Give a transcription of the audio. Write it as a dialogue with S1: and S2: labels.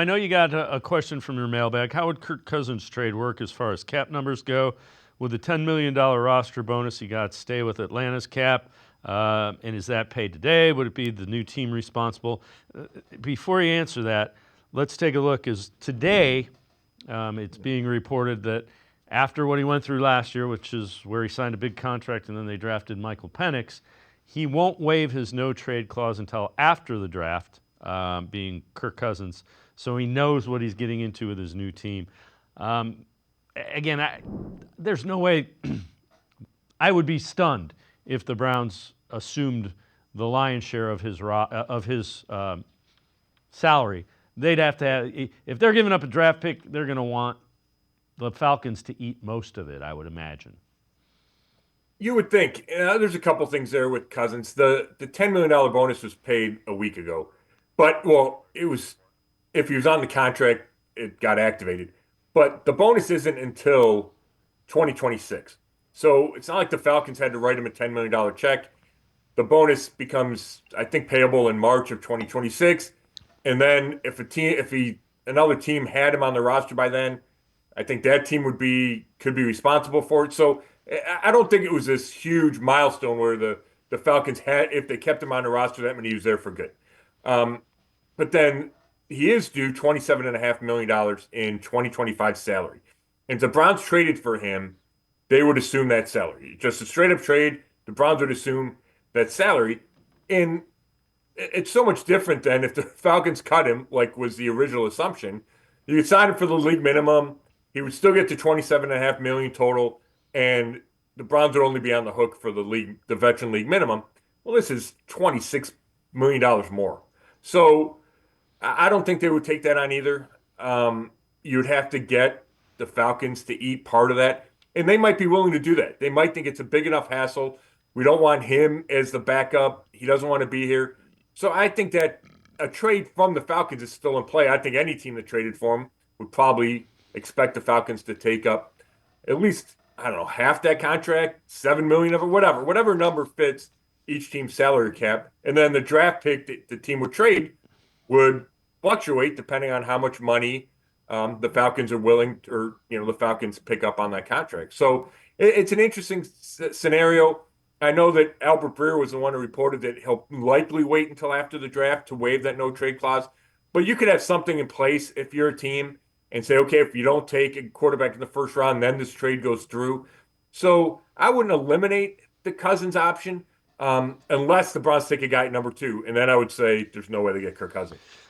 S1: I know you got a question from your mailbag. How would Kirk Cousins trade work as far as cap numbers go? With the $10 million roster bonus he got, stay with Atlanta's cap? And is that paid today? Would it be the new team responsible? Before you answer that, let's take a look. Is today, it's being reported that after what he went through last year, which is where he signed a big contract and then they drafted Michael Penix, he won't waive his no trade clause until after the draft, being Kirk Cousins. So he knows what he's getting into with his new team. Again, there's no way. I would be stunned if the Browns assumed the lion's share of his salary. They'd have to have, if they're giving up a draft pick, they're going to want the Falcons to eat most of it, I would imagine.
S2: You would think. There's a couple things there with Cousins. The $10 million bonus was paid a week ago, but well, it was if he was on the contract, it got activated. But the bonus isn't until 2026. So it's not like the Falcons had to write him a $10 million check. The bonus becomes, I think, payable in March of 2026. And then another team had him on the roster by then, I think that team could be responsible for it. So I don't think it was this huge milestone where the Falcons had, if they kept him on the roster, that meant he was there for good. But then he is due $27.5 million in 2025 salary. And if the Browns traded for him, they would assume that salary. Just a straight up trade, the Browns would assume that salary. And it's so much different than if the Falcons cut him, like was the original assumption. You could sign him for the league minimum. He would still get to 27.5 million total, and the Browns would only be on the hook for the veteran league minimum. Well, this is $26 million more. So I don't think they would take that on either. You'd have to get the Falcons to eat part of that, and they might be willing to do that. They might think it's a big enough hassle. We don't want him as the backup. He doesn't want to be here. So I think that a trade from the Falcons is still in play. I think any team that traded for him would probably expect the Falcons to take up at least, I don't know, half that contract, 7 million of it, whatever number fits each team's salary cap. And then the draft pick that the team would trade would fluctuate depending on how much money the Falcons are willing to, or the Falcons pick up on that contract. So it's an interesting scenario. I know that Albert Breer was the one who reported that he'll likely wait until after the draft to waive that no trade clause. But you could have something in place if you're a team and say, okay, if you don't take a quarterback in the first round, then this trade goes through. So I wouldn't eliminate the Cousins option unless the Browns take a guy at number 2. And then I would say there's no way to get Kirk Cousins.